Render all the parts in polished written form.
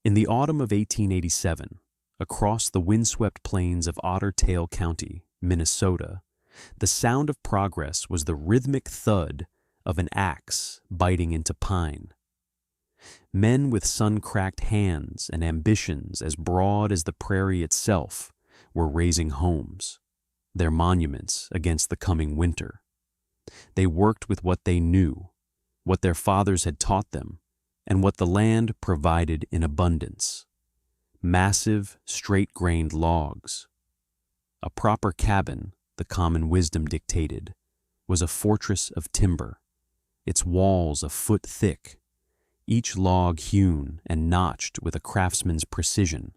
In the autumn of 1887, across the windswept plains of Otter Tail County, Minnesota, the sound of progress was the rhythmic thud of an axe biting into pine. Men with sun-cracked hands and ambitions as broad as the prairie itself were raising homes, their monuments against the coming winter. They worked with what they knew, what their fathers had taught them, and what the land provided in abundance. Massive, straight-grained logs. A proper cabin, the common wisdom dictated, was a fortress of timber, its walls a foot thick, each log hewn and notched with a craftsman's precision,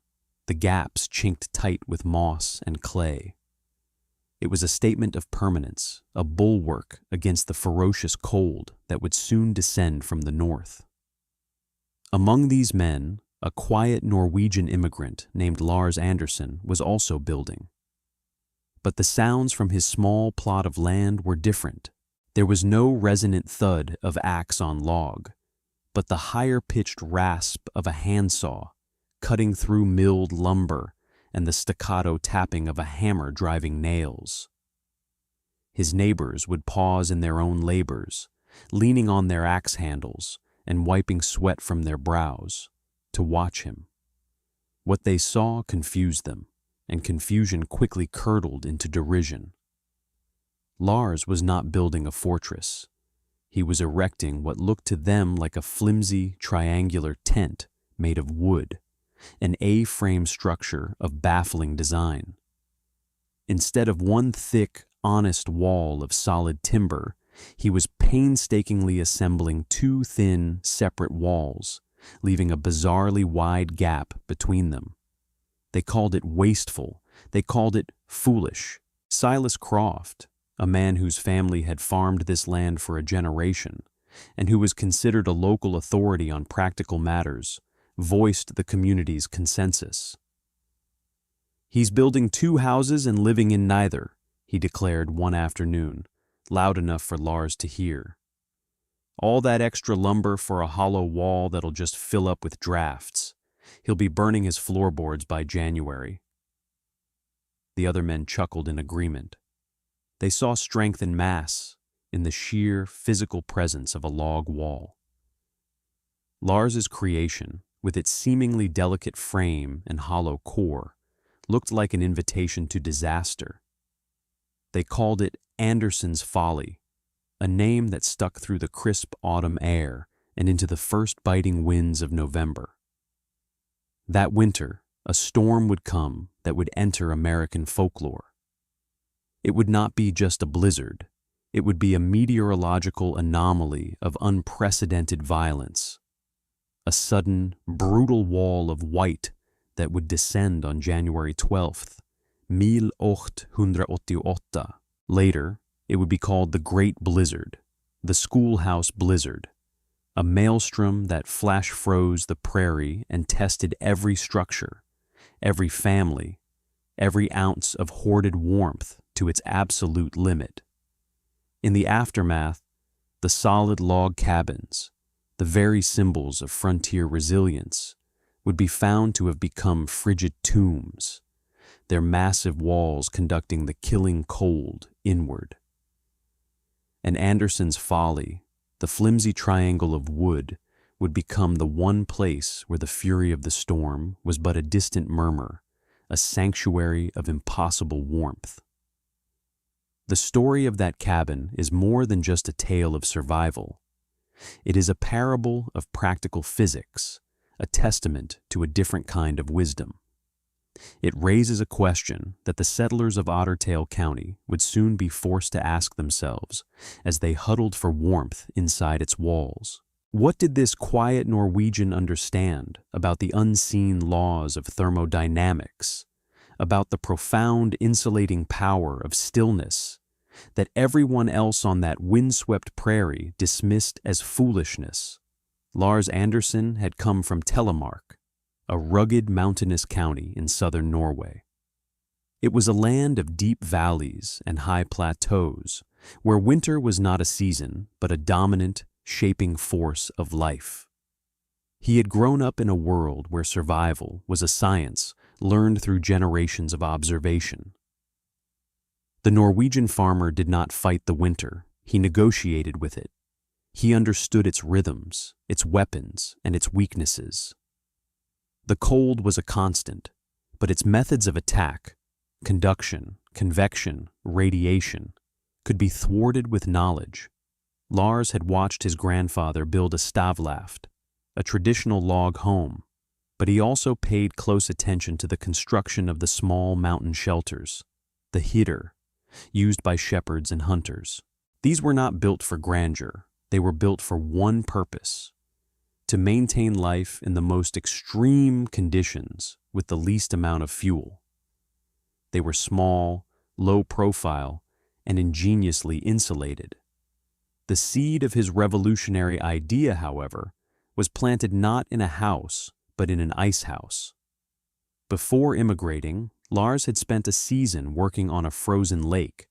the gaps chinked tight with moss and clay. It was a statement of permanence, a bulwark against the ferocious cold that would soon descend from the north. Among these men, a quiet Norwegian immigrant named Lars Andersen was also building. But the sounds from his small plot of land were different. There was no resonant thud of axe on log, but the higher-pitched rasp of a handsaw cutting through milled lumber and the staccato tapping of a hammer driving nails. His neighbors would pause in their own labors, leaning on their axe handles and wiping sweat from their brows, to watch him. What they saw confused them, and confusion quickly curdled into derision. Lars was not building a fortress. He was erecting what looked to them like a flimsy, triangular tent made of wood, an A-frame structure of baffling design. Instead of one thick, honest wall of solid timber, he was painstakingly assembling two thin, separate walls, leaving a bizarrely wide gap between them. They called it wasteful. They called it foolish. Silas Croft, a man whose family had farmed this land for a generation, and who was considered a local authority on practical matters, voiced the community's consensus. "He's building two houses and living in neither," he declared one afternoon, loud enough for Lars to hear. "All that extra lumber for a hollow wall that'll just fill up with drafts. He'll be burning his floorboards by January." The other men chuckled in agreement. They saw strength and mass in the sheer physical presence of a log wall. Lars's creation, with its seemingly delicate frame and hollow core, looked like an invitation to disaster. They called it Andersen's Folly, a name that stuck through the crisp autumn air and into the first biting winds of November. That winter, a storm would come that would enter American folklore. It would not be just a blizzard. It would be a meteorological anomaly of unprecedented violence. A sudden, brutal wall of white that would descend on January 12th, 1888. Later, it would be called the Great Blizzard, the Schoolhouse Blizzard, a maelstrom that flash froze the prairie and tested every structure, every family, every ounce of hoarded warmth to its absolute limit. In the aftermath, the solid log cabins, the very symbols of frontier resilience, would be found to have become frigid tombs, their massive walls conducting the killing cold inward. And Andersen's Folly, the flimsy triangle of wood, would become the one place where the fury of the storm was but a distant murmur, a sanctuary of impossible warmth. The story of that cabin is more than just a tale of survival. It is a parable of practical physics, a testament to a different kind of wisdom. It raises a question that the settlers of Otter Tail County would soon be forced to ask themselves as they huddled for warmth inside its walls. What did this quiet Norwegian understand about the unseen laws of thermodynamics, about the profound insulating power of stillness that everyone else on that windswept prairie dismissed as foolishness? Lars Andersen had come from Telemark, a rugged mountainous county in southern Norway. It was a land of deep valleys and high plateaus, where winter was not a season, but a dominant, shaping force of life. He had grown up in a world where survival was a science learned through generations of observation. The Norwegian farmer did not fight the winter, he negotiated with it. He understood its rhythms, its weapons, and its weaknesses. The cold was a constant, but its methods of attack, conduction, convection, radiation, could be thwarted with knowledge. Lars had watched his grandfather build a stavlaft, a traditional log home, but he also paid close attention to the construction of the small mountain shelters, the hytter, used by shepherds and hunters. These were not built for grandeur, they were built for one purpose: to maintain life in the most extreme conditions with the least amount of fuel. They were small, low profile, and ingeniously insulated. The seed of his revolutionary idea, however, was planted not in a house, but in an ice house. Before immigrating, Lars had spent a season working on a frozen lake,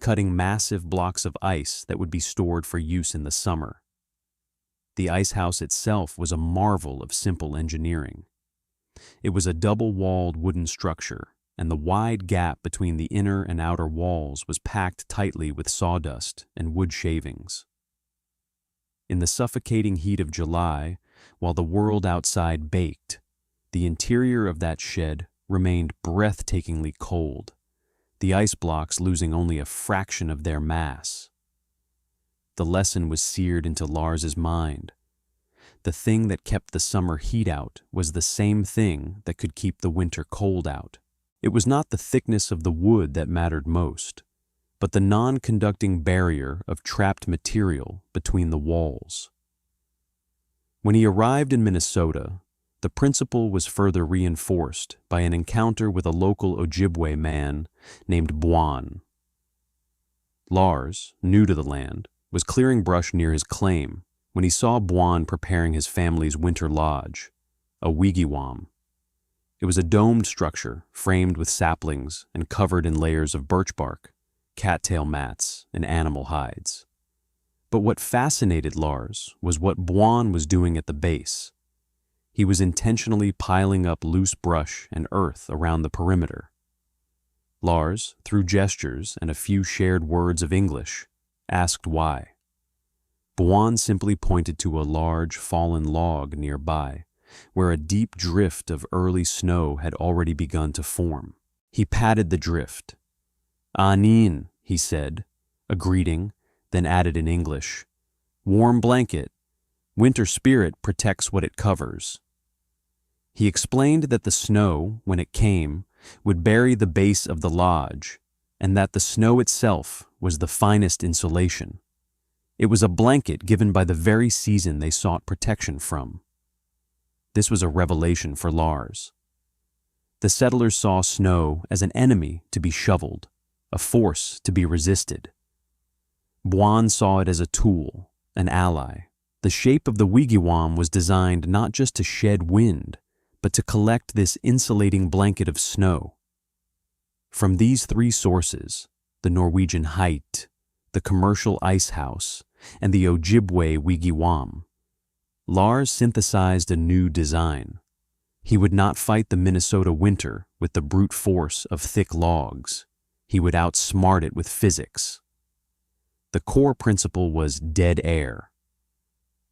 cutting massive blocks of ice that would be stored for use in the summer. The ice house itself was a marvel of simple engineering. It was a double-walled wooden structure, and the wide gap between the inner and outer walls was packed tightly with sawdust and wood shavings. In the suffocating heat of July, while the world outside baked, the interior of that shed remained breathtakingly cold, the ice blocks losing only a fraction of their mass. The lesson was seared into Lars's mind. The thing that kept the summer heat out was the same thing that could keep the winter cold out. It was not the thickness of the wood that mattered most, but the non-conducting barrier of trapped material between the walls. When he arrived in Minnesota, the principle was further reinforced by an encounter with a local Ojibwe man named Bwan. Lars, new to the land, was clearing brush near his claim when he saw Bwan preparing his family's winter lodge, a wigwam. It was a domed structure framed with saplings and covered in layers of birch bark, cattail mats, and animal hides. But what fascinated Lars was what Bwan was doing at the base. He was intentionally piling up loose brush and earth around the perimeter. Lars, through gestures and a few shared words of English, asked why. Bwan simply pointed to a large fallen log nearby, where a deep drift of early snow had already begun to form. He patted the drift. "Anin," he said, a greeting, then added in English, "Warm blanket. Winter spirit protects what it covers." He explained that the snow, when it came, would bury the base of the lodge, and that the snow itself was the finest insulation. It was a blanket given by the very season they sought protection from. This was a revelation for Lars. The settlers saw snow as an enemy to be shoveled, a force to be resisted. Bwan saw it as a tool, an ally. The shape of the wigwam was designed not just to shed wind, but to collect this insulating blanket of snow. From these three sources, the Norwegian hytte, the commercial ice house, and the Ojibwe wigwam, Lars synthesized a new design. He would not fight the Minnesota winter with the brute force of thick logs. He would outsmart it with physics. The core principle was dead air.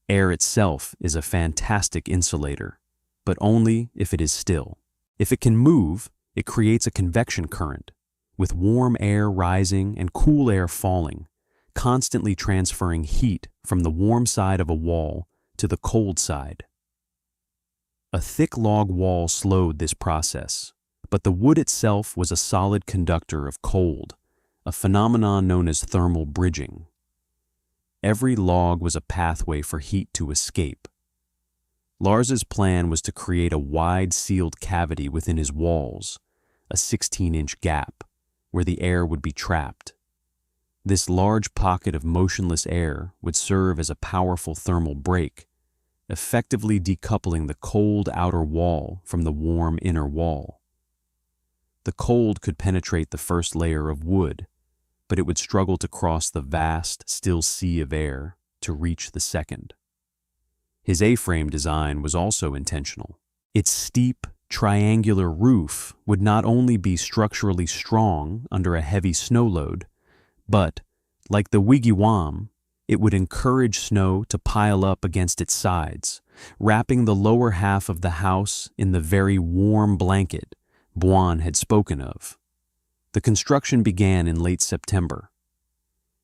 Air itself is a fantastic insulator, but only if it is still. If it can move, it creates a convection current, with warm air rising and cool air falling, constantly transferring heat from the warm side of a wall to the cold side. A thick log wall slowed this process, but the wood itself was a solid conductor of cold, a phenomenon known as thermal bridging. Every log was a pathway for heat to escape. Lars's plan was to create a wide sealed cavity within his walls, a 16-inch gap, where the air would be trapped. This large pocket of motionless air would serve as a powerful thermal break, effectively decoupling the cold outer wall from the warm inner wall. The cold could penetrate the first layer of wood, but it would struggle to cross the vast, still sea of air to reach the second. His A-frame design was also intentional. Its steep, triangular roof would not only be structurally strong under a heavy snow load, but, like the wigwam, it would encourage snow to pile up against its sides, wrapping the lower half of the house in the very warm blanket Buon had spoken of. The construction began in late September.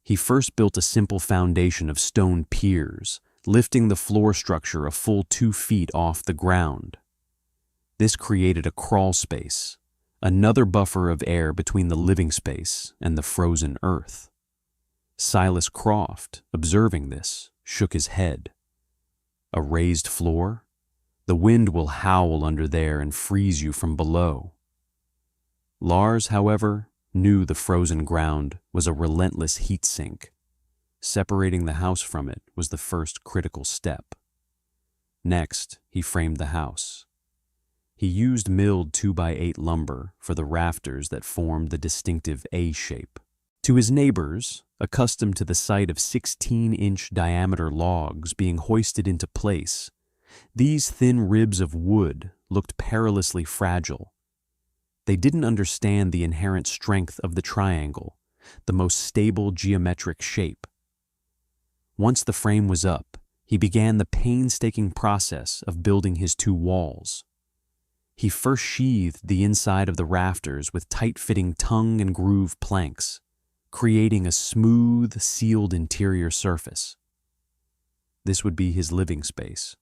He first built a simple foundation of stone piers, lifting the floor structure a full 2 feet off the ground. This created a crawl space, another buffer of air between the living space and the frozen earth. Silas Croft, observing this, shook his head. A raised floor? The wind will howl under there and freeze you from below. Lars, however, knew the frozen ground was a relentless heat sink. Separating the house from it was the first critical step. Next, he framed the house. He used milled 2x8 lumber for the rafters that formed the distinctive A shape. To his neighbors, accustomed to the sight of 16-inch diameter logs being hoisted into place, these thin ribs of wood looked perilously fragile. They didn't understand the inherent strength of the triangle, the most stable geometric shape. Once the frame was up, he began the painstaking process of building his 2 walls. He first sheathed the inside of the rafters with tight-fitting tongue and groove planks, creating a smooth, sealed interior surface. This would be his living space.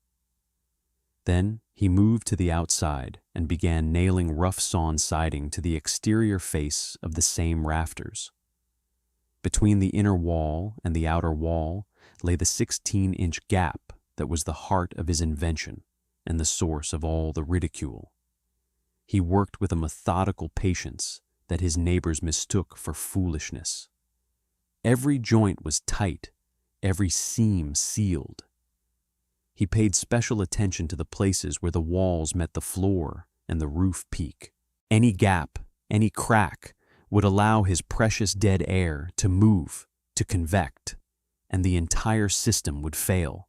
Then he moved to the outside and began nailing rough-sawn siding to the exterior face of the same rafters. Between the inner wall and the outer wall lay the 16-inch gap that was the heart of his invention and the source of all the ridicule. He worked with a methodical patience that his neighbors mistook for foolishness. Every joint was tight, every seam sealed. He paid special attention to the places where the walls met the floor and the roof peak. Any gap, any crack would allow his precious dead air to move, to convect, and the entire system would fail.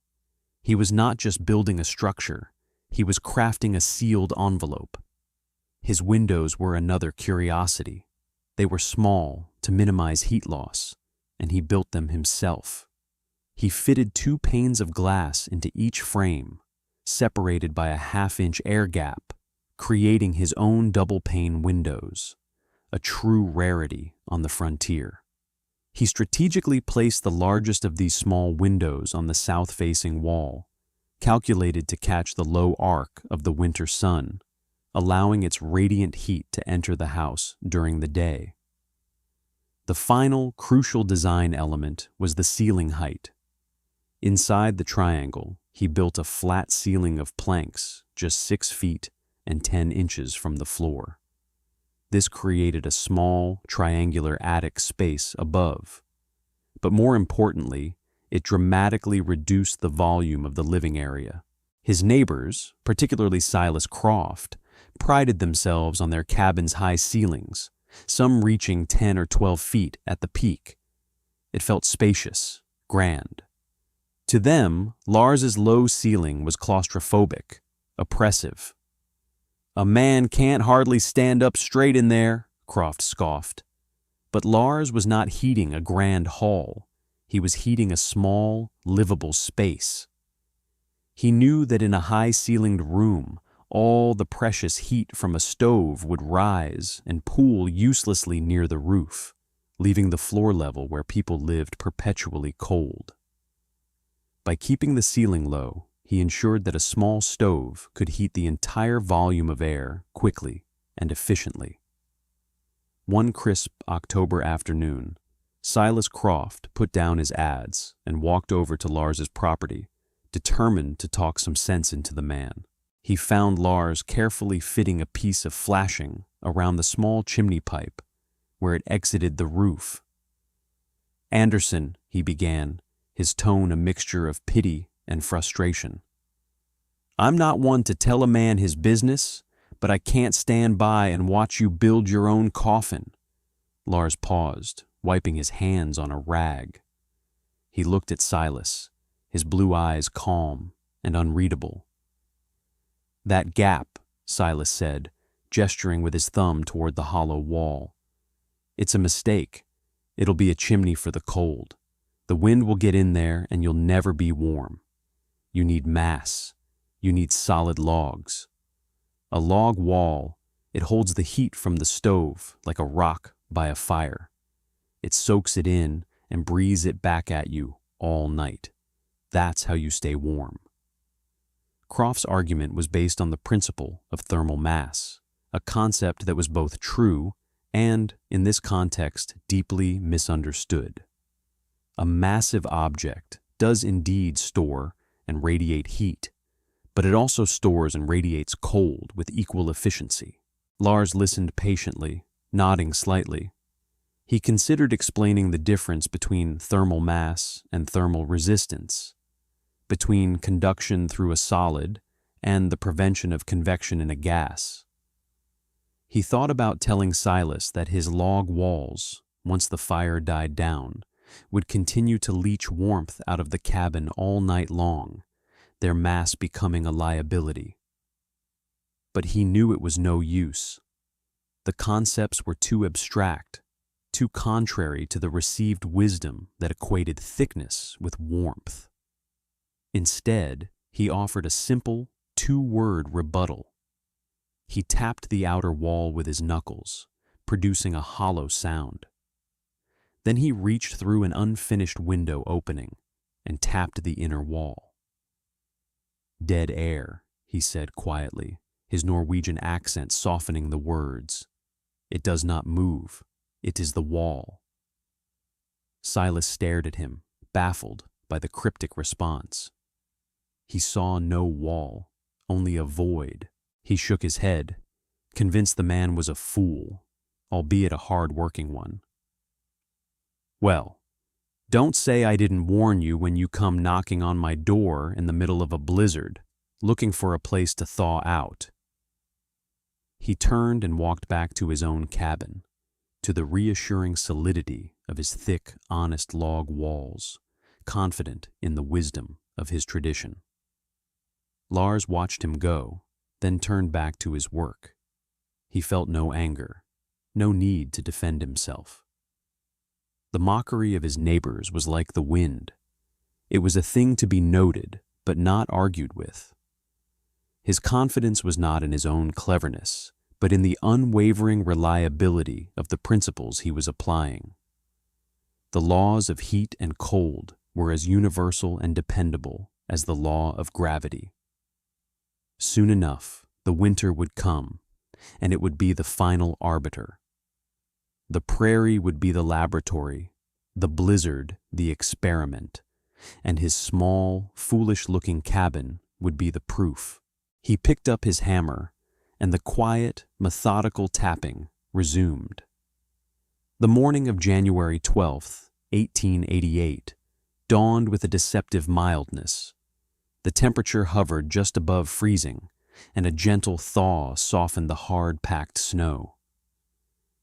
He was not just building a structure, he was crafting a sealed envelope. His windows were another curiosity. They were small to minimize heat loss, and he built them himself. He fitted 2 panes of glass into each frame, separated by a 1/2-inch air gap, creating his own double-pane windows, a true rarity on the frontier. He strategically placed the largest of these small windows on the south-facing wall, calculated to catch the low arc of the winter sun, allowing its radiant heat to enter the house during the day. The final, crucial design element was the ceiling height. Inside the triangle, he built a flat ceiling of planks just 6 feet and 10 inches from the floor. This created a small, triangular attic space above. But more importantly, it dramatically reduced the volume of the living area. His neighbors, particularly Silas Croft, prided themselves on their cabin's high ceilings, some reaching 10 or 12 feet at the peak. It felt spacious, grand. To them, Lars's low ceiling was claustrophobic, oppressive. "A man can't hardly stand up straight in there," Croft scoffed. But Lars was not heating a grand hall. He was heating a small, livable space. He knew that in a high-ceilinged room, all the precious heat from a stove would rise and pool uselessly near the roof, leaving the floor level where people lived perpetually cold. By keeping the ceiling low, he ensured that a small stove could heat the entire volume of air quickly and efficiently. One crisp October afternoon, Silas Croft put down his adze and walked over to Lars's property, determined to talk some sense into the man. He found Lars carefully fitting a piece of flashing around the small chimney pipe where it exited the roof. "Anderson," he began, his tone a mixture of pity and frustration. "I'm not one to tell a man his business, but I can't stand by and watch you build your own coffin." Lars paused, wiping his hands on a rag. He looked at Silas, his blue eyes calm and unreadable. "That gap," Silas said, gesturing with his thumb toward the hollow wall. "It's a mistake. It'll be a chimney for the cold. The wind will get in there and you'll never be warm. You need mass. You need solid logs. A log wall, it holds the heat from the stove like a rock by a fire. It soaks it in and breathes it back at you all night. That's how you stay warm." Croft's argument was based on the principle of thermal mass, a concept that was both true and, in this context, deeply misunderstood. A massive object does indeed store and radiate heat, but it also stores and radiates cold with equal efficiency. Lars listened patiently, nodding slightly. He considered explaining the difference between thermal mass and thermal resistance, between conduction through a solid and the prevention of convection in a gas. He thought about telling Silas that his log walls, once the fire died down, would continue to leach warmth out of the cabin all night long, their mass becoming a liability. But he knew it was no use. The concepts were too abstract, too contrary to the received wisdom that equated thickness with warmth. Instead, he offered a simple, two-word rebuttal. He tapped the outer wall with his knuckles, producing a hollow sound. Then he reached through an unfinished window opening and tapped the inner wall. "Dead air," he said quietly, his Norwegian accent softening the words. "It does not move. It is the wall." Silas stared at him, baffled by the cryptic response. He saw no wall, only a void. He shook his head, convinced the man was a fool, albeit a hard-working one. "Well, don't say I didn't warn you when you come knocking on my door in the middle of a blizzard, looking for a place to thaw out." He turned and walked back to his own cabin, to the reassuring solidity of his thick, honest log walls, confident in the wisdom of his tradition. Lars watched him go, then turned back to his work. He felt no anger, no need to defend himself. The mockery of his neighbors was like the wind. It was a thing to be noted, but not argued with. His confidence was not in his own cleverness, but in the unwavering reliability of the principles he was applying. The laws of heat and cold were as universal and dependable as the law of gravity. Soon enough, the winter would come, and it would be the final arbiter. The prairie would be the laboratory, the blizzard the experiment, and his small, foolish-looking cabin would be the proof. He picked up his hammer, and the quiet, methodical tapping resumed. The morning of January 12th, 1888, dawned with a deceptive mildness. The temperature hovered just above freezing, and a gentle thaw softened the hard-packed snow.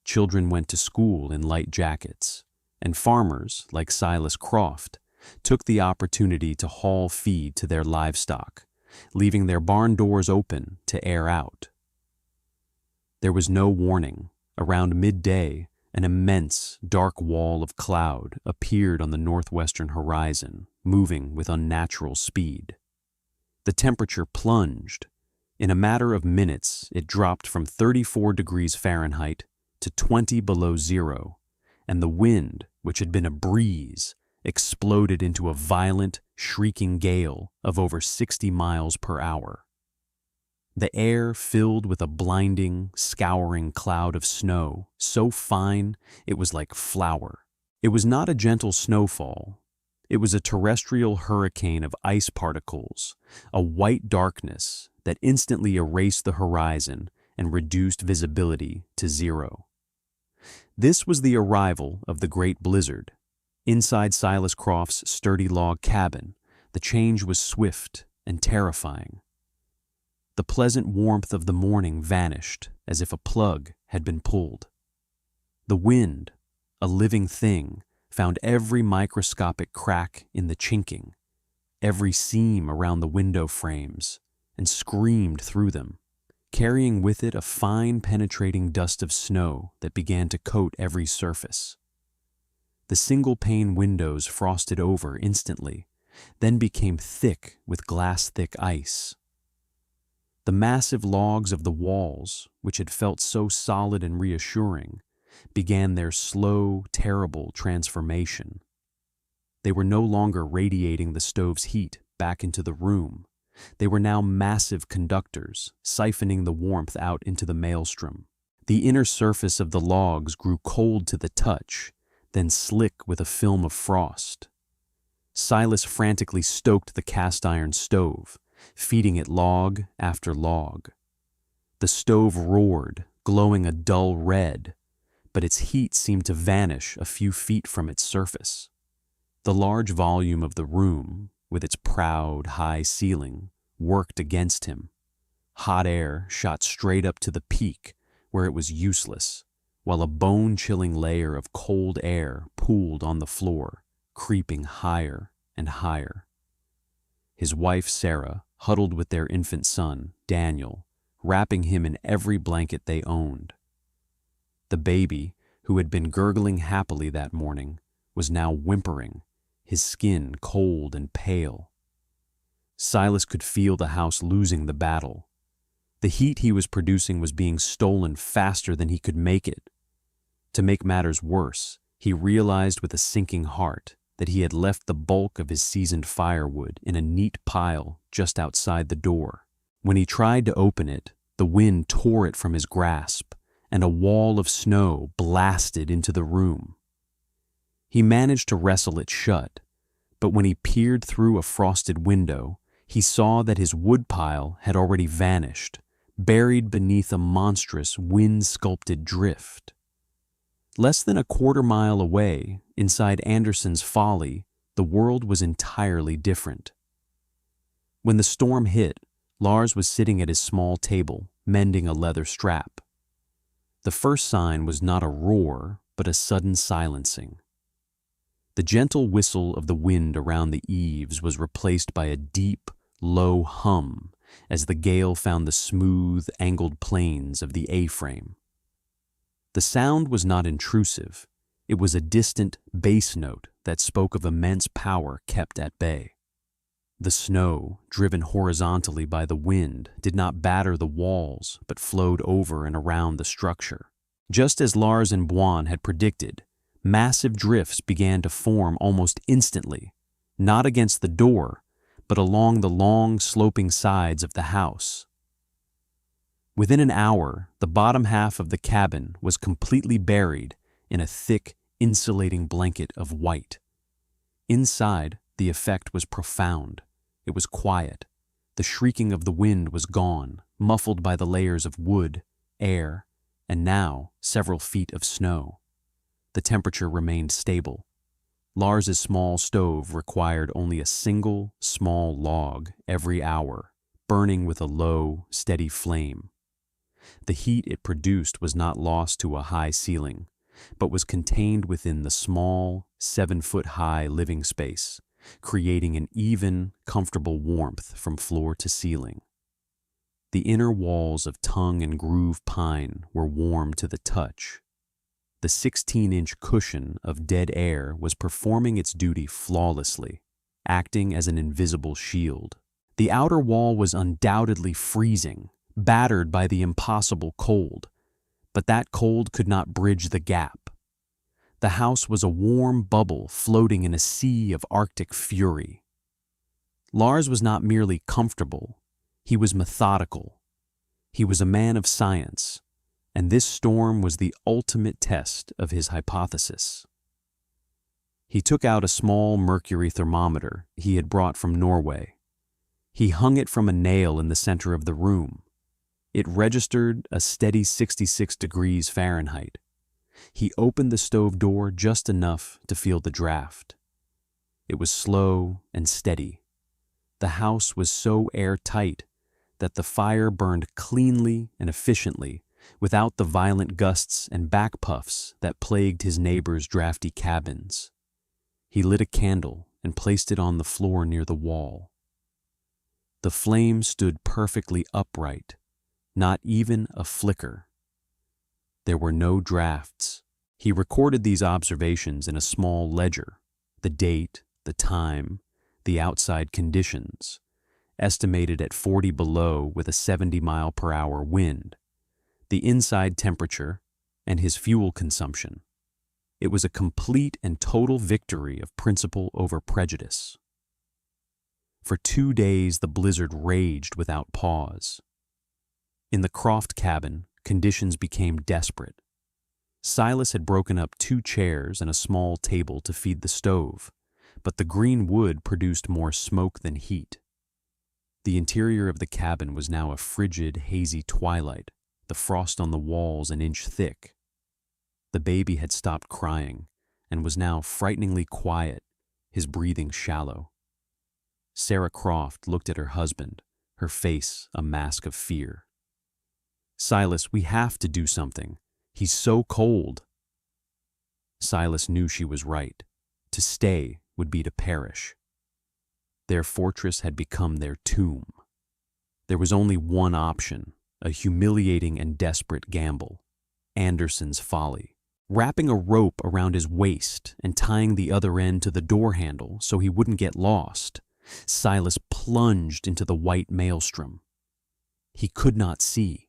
Children went to school in light jackets, and farmers, like Silas Croft, took the opportunity to haul feed to their livestock, leaving their barn doors open to air out. There was no warning. Around midday, an immense, dark wall of cloud appeared on the northwestern horizon, moving with unnatural speed. The temperature plunged. In a matter of minutes, it dropped from 34 degrees Fahrenheit to 20 below zero, and the wind, which had been a breeze, exploded into a violent, shrieking gale of over 60 miles per hour. The air filled with a blinding, scouring cloud of snow, so fine it was like flour. It was not a gentle snowfall. It was a terrestrial hurricane of ice particles, a white darkness that instantly erased the horizon and reduced visibility to zero. This was the arrival of the great blizzard. Inside Silas Croft's sturdy log cabin, the change was swift and terrifying. The pleasant warmth of the morning vanished as if a plug had been pulled. The wind, a living thing, found every microscopic crack in the chinking, every seam around the window frames and screamed through them, carrying with it a fine penetrating dust of snow that began to coat every surface. The single-pane windows frosted over instantly, then became thick with glass-thick ice. The massive logs of the walls, which had felt so solid and reassuring, began their slow, terrible transformation. They were no longer radiating the stove's heat back into the room. They were now massive conductors, siphoning the warmth out into the maelstrom. The inner surface of the logs grew cold to the touch, then slick with a film of frost. Silas frantically stoked the cast-iron stove, feeding it log after log. The stove roared, glowing a dull red, but its heat seemed to vanish a few feet from its surface. The large volume of the room, with its proud, high ceiling, worked against him. Hot air shot straight up to the peak, where it was useless, while a bone-chilling layer of cold air pooled on the floor, creeping higher and higher. His wife, Sarah, huddled with their infant son, Daniel, wrapping him in every blanket they owned. The baby, who had been gurgling happily that morning, was now whimpering, his skin cold and pale. Silas could feel the house losing the battle. The heat he was producing was being stolen faster than he could make it. To make matters worse, he realized with a sinking heart that he had left the bulk of his seasoned firewood in a neat pile just outside the door. When he tried to open it, the wind tore it from his grasp, and a wall of snow blasted into the room. He managed to wrestle it shut, but when he peered through a frosted window, he saw that his woodpile had already vanished, buried beneath a monstrous wind-sculpted drift. Less than a quarter-mile away, inside Anderson's Folly, the world was entirely different. When the storm hit, Lars was sitting at his small table, mending a leather strap. The first sign was not a roar, but a sudden silencing. The gentle whistle of the wind around the eaves was replaced by a deep, low hum as the gale found the smooth, angled planes of the A-frame. The sound was not intrusive. It was a distant bass note that spoke of immense power kept at bay. The snow, driven horizontally by the wind, did not batter the walls but flowed over and around the structure. Just as Lars and Buon had predicted, massive drifts began to form almost instantly, not against the door, but along the long, sloping sides of the house. Within an hour, the bottom half of the cabin was completely buried in a thick, insulating blanket of white. Inside, the effect was profound. It was quiet. The shrieking of the wind was gone, muffled by the layers of wood, air, and now several feet of snow. The temperature remained stable. Lars's small stove required only a single, small log every hour, burning with a low, steady flame. The heat it produced was not lost to a high ceiling, but was contained within the small, 7-foot-high living space, creating an even, comfortable warmth from floor to ceiling. The inner walls of tongue and groove pine were warm to the touch. The 16-inch cushion of dead air was performing its duty flawlessly, acting as an invisible shield. The outer wall was undoubtedly freezing, battered by the impossible cold, but that cold could not bridge the gap. The house was a warm bubble floating in a sea of Arctic fury. Lars was not merely comfortable, he was methodical. He was a man of science, and this storm was the ultimate test of his hypothesis. He took out a small mercury thermometer he had brought from Norway. He hung it from a nail in the center of the room. It registered a steady 66 degrees Fahrenheit. He opened the stove door just enough to feel the draft. It was slow and steady. The house was so airtight that the fire burned cleanly and efficiently without the violent gusts and back puffs that plagued his neighbors' drafty cabins. He lit a candle and placed it on the floor near the wall. The flame stood perfectly upright, not even a flicker. There were no drafts. He recorded these observations in a small ledger, the date, the time, the outside conditions, estimated at 40 below with a 70-mile-per-hour wind, the inside temperature, and his fuel consumption. It was a complete and total victory of principle over prejudice. For 2 days the blizzard raged without pause. In the Croft cabin, conditions became desperate. Silas had broken up 2 chairs and a small table to feed the stove, but the green wood produced more smoke than heat. The interior of the cabin was now a frigid, hazy twilight, the frost on the walls an inch thick. The baby had stopped crying and was now frighteningly quiet, his breathing shallow. Sarah Croft looked at her husband, her face a mask of fear. "Silas, we have to do something. He's so cold." Silas knew she was right. To stay would be to perish. Their fortress had become their tomb. There was only one option, a humiliating and desperate gamble. Anderson's folly. Wrapping a rope around his waist and tying the other end to the door handle so he wouldn't get lost, Silas plunged into the white maelstrom. He could not see.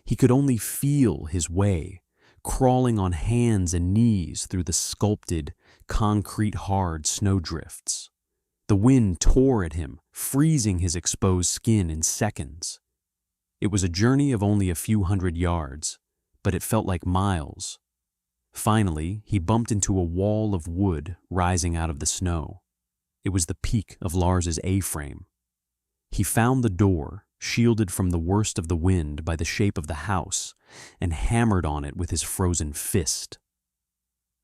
He could only feel his way, crawling on hands and knees through the sculpted, concrete-hard snowdrifts. The wind tore at him, freezing his exposed skin in seconds. It was a journey of only a few hundred yards, but it felt like miles. Finally, he bumped into a wall of wood rising out of the snow. It was the peak of Lars's A-frame. He found the door, shielded from the worst of the wind by the shape of the house, and hammered on it with his frozen fist.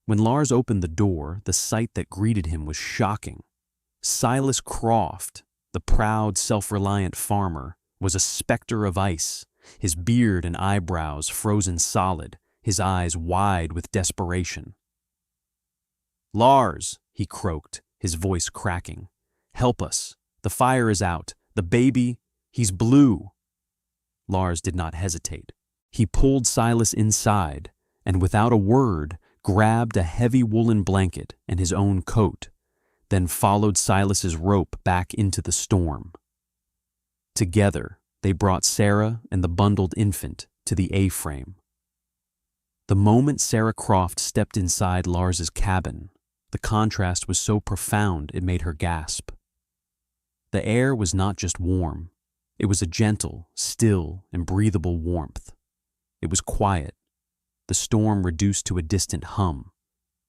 When Lars opened the door, the sight that greeted him was shocking. Silas Croft, the proud, self-reliant farmer, was a specter of ice, his beard and eyebrows frozen solid, his eyes wide with desperation. "Lars," he croaked, his voice cracking. "Help us. The fire is out. The baby, he's blue." Lars did not hesitate. He pulled Silas inside and, without a word, grabbed a heavy woolen blanket and his own coat, then followed Silas's rope back into the storm. Together, they brought Sarah and the bundled infant to the A-frame. The moment Sarah Croft stepped inside Lars's cabin, the contrast was so profound it made her gasp. The air was not just warm. It was a gentle, still, and breathable warmth. It was quiet. The storm reduced to a distant hum.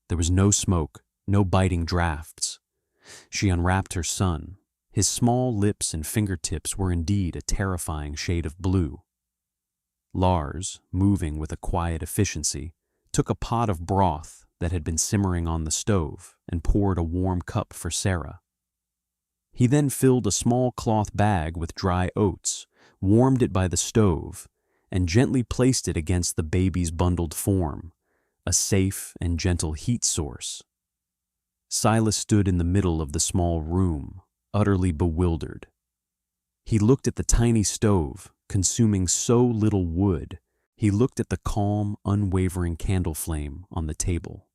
There was no smoke, no biting drafts. She unwrapped her son. His small lips and fingertips were indeed a terrifying shade of blue. Lars, moving with a quiet efficiency, took a pot of broth that had been simmering on the stove and poured a warm cup for Sarah. He then filled a small cloth bag with dry oats, warmed it by the stove, and gently placed it against the baby's bundled form, a safe and gentle heat source. Silas stood in the middle of the small room, utterly bewildered. He looked at the tiny stove, consuming so little wood. He looked at the calm, unwavering candle flame on the table.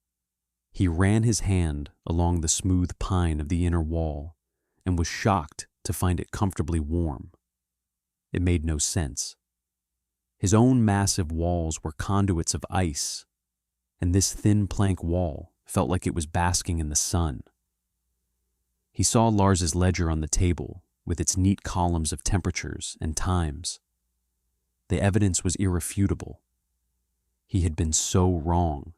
He ran his hand along the smooth pine of the inner wall and was shocked to find it comfortably warm. It made no sense. His own massive walls were conduits of ice, and this thin plank wall felt like it was basking in the sun. He saw Lars's ledger on the table with its neat columns of temperatures and times. The evidence was irrefutable. He had been so wrong.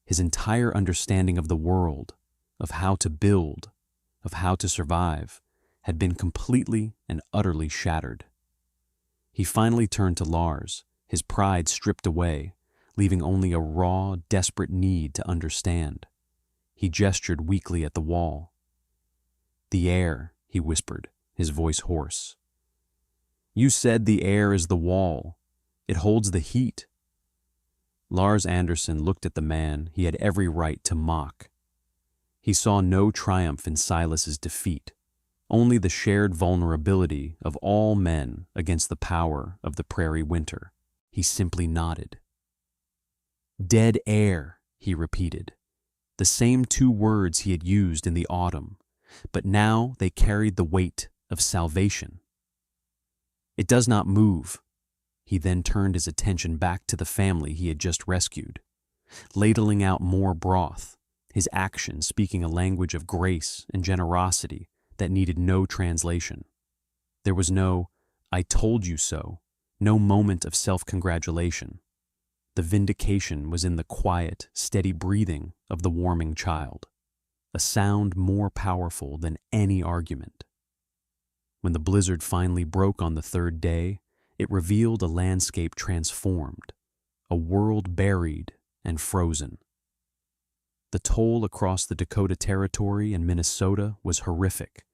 His entire understanding of the world, of how to build, of how to survive, had been completely and utterly shattered. He finally turned to Lars, his pride stripped away, leaving only a raw, desperate need to understand. He gestured weakly at the wall. "The air," he whispered, his voice hoarse. "You said the air is the wall. It holds the heat." Lars Anderson looked at the man he had every right to mock. He saw no triumph in Silas's defeat, only the shared vulnerability of all men against the power of the prairie winter. He simply nodded. "Dead air," he repeated, the same two words he had used in the autumn, but now they carried the weight of salvation. "It does not move." He then turned his attention back to the family he had just rescued, ladling out more broth, his action speaking a language of grace and generosity that needed no translation. There was no "I told you so," no moment of self-congratulation. The vindication was in the quiet, steady breathing of the warming child, a sound more powerful than any argument. When the blizzard finally broke on the third day, it revealed a landscape transformed, a world buried and frozen. The toll across the Dakota Territory and Minnesota was horrific,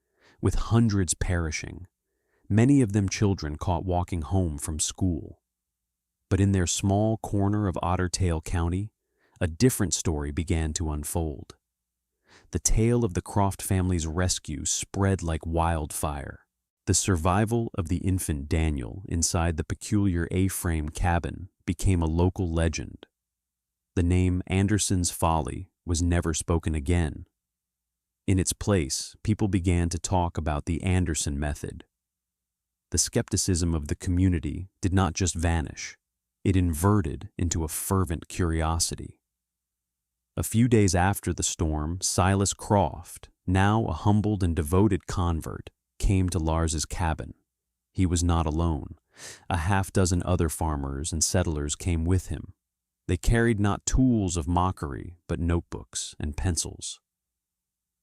with hundreds perishing, many of them children caught walking home from school. But in their small corner of Otter Tail County, a different story began to unfold. The tale of the Croft family's rescue spread like wildfire. The survival of the infant Daniel inside the peculiar A-frame cabin became a local legend. The name Anderson's Folly was never spoken again. In its place, people began to talk about the Anderson method. The skepticism of the community did not just vanish. It inverted into a fervent curiosity. A few days after the storm, Silas Croft, now a humbled and devoted convert, came to Lars's cabin. He was not alone. A half-dozen other farmers and settlers came with him. They carried not tools of mockery, but notebooks and pencils.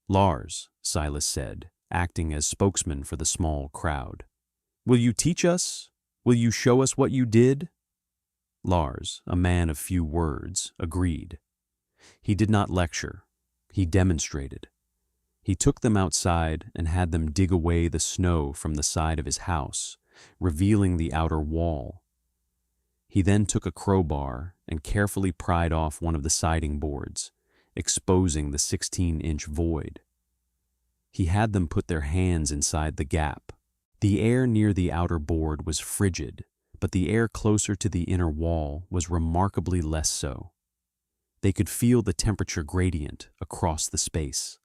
"Lars," Silas said, acting as spokesman for the small crowd, "will you teach us? Will you show us what you did?" Lars, a man of few words, agreed. He did not lecture. He demonstrated. He took them outside and had them dig away the snow from the side of his house, revealing the outer wall. He then took a crowbar and carefully pried off one of the siding boards, exposing the 16-inch void. He had them put their hands inside the gap. The air near the outer board was frigid, but the air closer to the inner wall was remarkably less so. They could feel the temperature gradient across the space.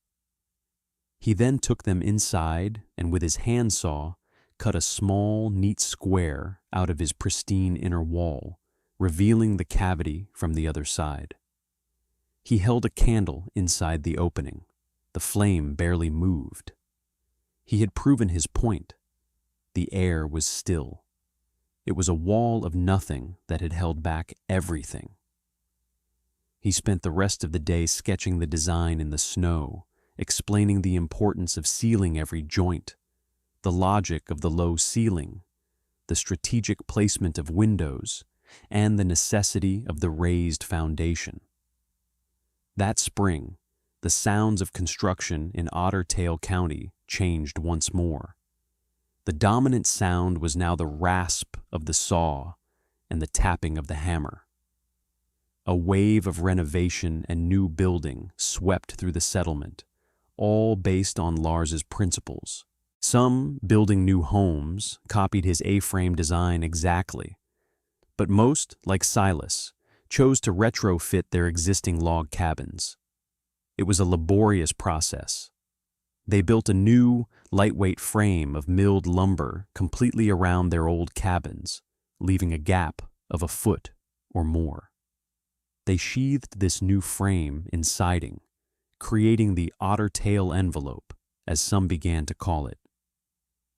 He then took them inside and with his handsaw cut a small, neat square out of his pristine inner wall, revealing the cavity from the other side. He held a candle inside the opening. The flame barely moved. He had proven his point. The air was still. It was a wall of nothing that had held back everything. He spent the rest of the day sketching the design in the snow, explaining the importance of sealing every joint, the logic of the low ceiling, the strategic placement of windows, and the necessity of the raised foundation. That spring, the sounds of construction in Otter Tail County changed once more. The dominant sound was now the rasp of the saw and the tapping of the hammer. A wave of renovation and new building swept through the settlement, all based on Lars's principles. Some, building new homes, copied his A-frame design exactly, but most, like Silas, chose to retrofit their existing log cabins. It was a laborious process. They built a new, lightweight frame of milled lumber completely around their old cabins, leaving a gap of a foot or more. They sheathed this new frame in siding, creating the otter tail envelope, as some began to call it.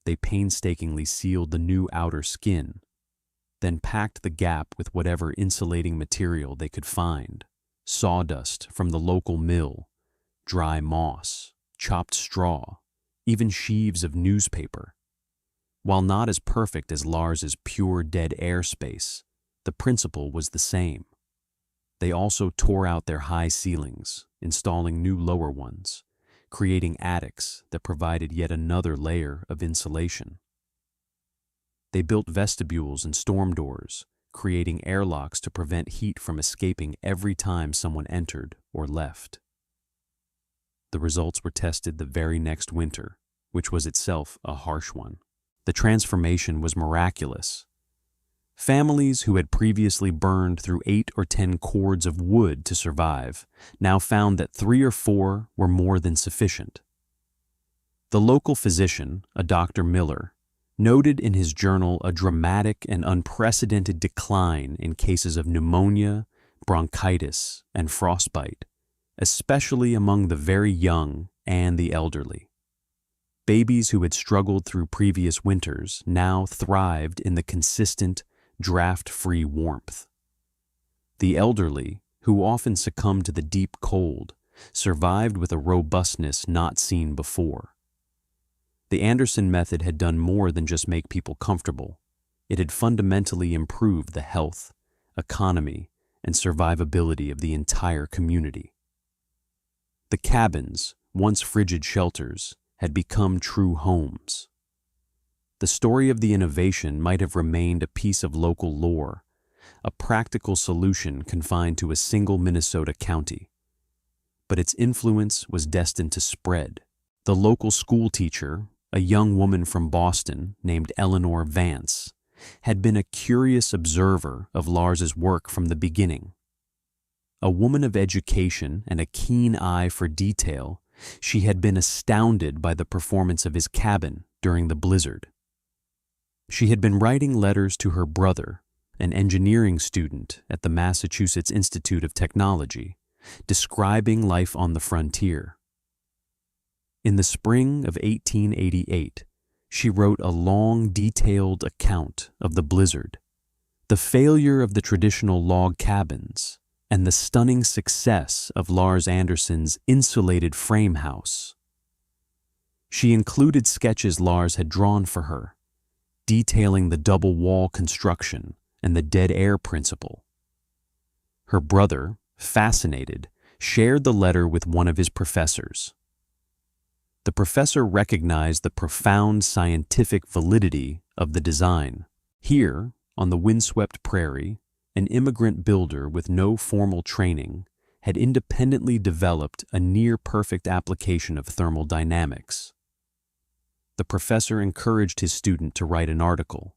They painstakingly sealed the new outer skin, then packed the gap with whatever insulating material they could find: sawdust from the local mill, dry moss, chopped straw, even sheaves of newspaper. While not as perfect as Lars's pure dead air space, the principle was the same. They also tore out their high ceilings, installing new lower ones, creating attics that provided yet another layer of insulation. They built vestibules and storm doors, creating airlocks to prevent heat from escaping every time someone entered or left. the results were tested the very next winter, which was itself a harsh one. The transformation was miraculous. Families who had previously burned through 8 or 10 cords of wood to survive now found that 3 or 4 were more than sufficient. The local physician, a Dr. Miller, noted in his journal a dramatic and unprecedented decline in cases of pneumonia, bronchitis, and frostbite, especially among the very young and the elderly. Babies who had struggled through previous winters now thrived in the consistent, draft-free warmth. The elderly, who often succumbed to the deep cold, survived with a robustness not seen before. The Anderson method had done more than just make people comfortable. It had fundamentally improved the health, economy, and survivability of the entire community. The cabins, once frigid shelters, had become true homes. The story of the innovation might have remained a piece of local lore, a practical solution confined to a single Minnesota county. But its influence was destined to spread. The local school teacher, a young woman from Boston named Eleanor Vance, had been a curious observer of Lars's work from the beginning. A woman of education and a keen eye for detail, she had been astounded by the performance of his cabin during the blizzard. She had been writing letters to her brother, an engineering student at the Massachusetts Institute of Technology, describing life on the frontier. In the spring of 1888, she wrote a long, detailed account of the blizzard, the failure of the traditional log cabins, and the stunning success of Lars Anderson's insulated frame house. She included sketches Lars had drawn for her, detailing the double wall construction and the dead air principle. Her brother, fascinated, shared the letter with one of his professors. The professor recognized the profound scientific validity of the design. Here, on the windswept prairie, an immigrant builder with no formal training had independently developed a near-perfect application of thermodynamics. The professor encouraged his student to write an article.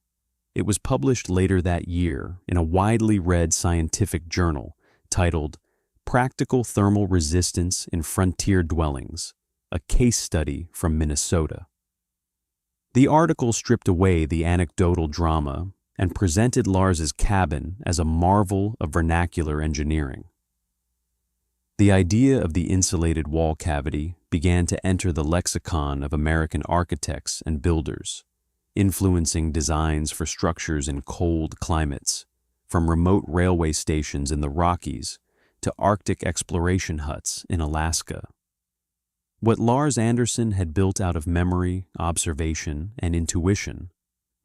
It was published later that year in a widely read scientific journal titled Practical Thermal Resistance in Frontier Dwellings, a case study from Minnesota. The article stripped away the anecdotal drama and presented Lars's cabin as a marvel of vernacular engineering. The idea of the insulated wall cavity began to enter the lexicon of American architects and builders, influencing designs for structures in cold climates, from remote railway stations in the Rockies to Arctic exploration huts in Alaska. What Lars Anderson had built out of memory, observation, and intuition,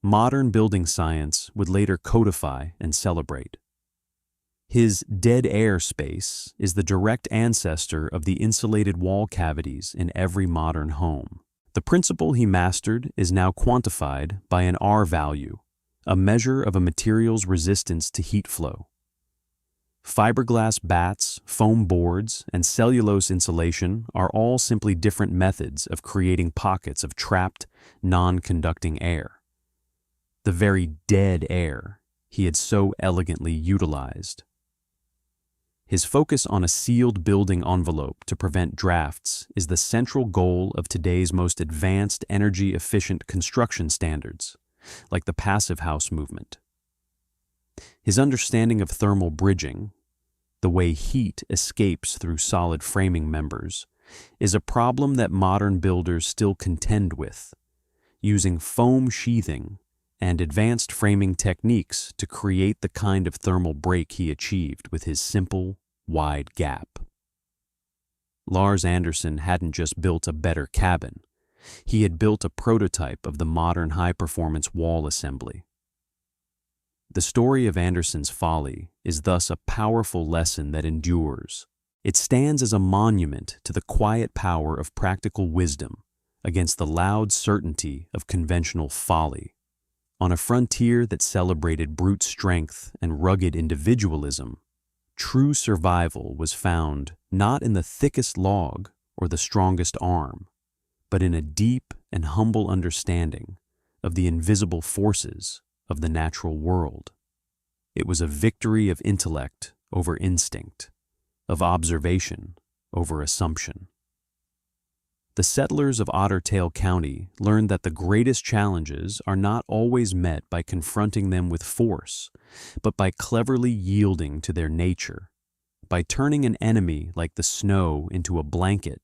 modern building science would later codify and celebrate. His dead air space is the direct ancestor of the insulated wall cavities in every modern home. The principle he mastered is now quantified by an R value, a measure of a material's resistance to heat flow. Fiberglass bats, foam boards, and cellulose insulation are all simply different methods of creating pockets of trapped, non-conducting air. The very dead air he had so elegantly utilized. His focus on a sealed building envelope to prevent drafts is the central goal of today's most advanced energy-efficient construction standards, like the Passive House movement. His understanding of thermal bridging, the way heat escapes through solid framing members, is a problem that modern builders still contend with, using foam sheathing and advanced framing techniques to create the kind of thermal break he achieved with his simple, wide gap. Lars Anderson hadn't just built a better cabin, he had built a prototype of the modern high-performance wall assembly. The story of Anderson's folly is thus a powerful lesson that endures. It stands as a monument to the quiet power of practical wisdom against the loud certainty of conventional folly. On a frontier that celebrated brute strength and rugged individualism, true survival was found not in the thickest log or the strongest arm, but in a deep and humble understanding of the invisible forces of the natural world. It was a victory of intellect over instinct, of observation over assumption. The settlers of Otter Tail County learned that the greatest challenges are not always met by confronting them with force, but by cleverly yielding to their nature, by turning an enemy like the snow into a blanket,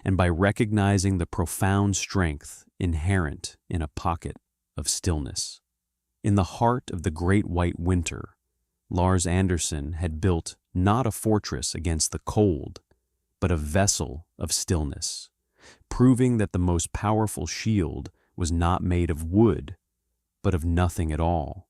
and by recognizing the profound strength inherent in a pocket of stillness. In the heart of the great white winter, Lars Anderson had built not a fortress against the cold, but a vessel of stillness, proving that the most powerful shield was not made of wood, but of nothing at all,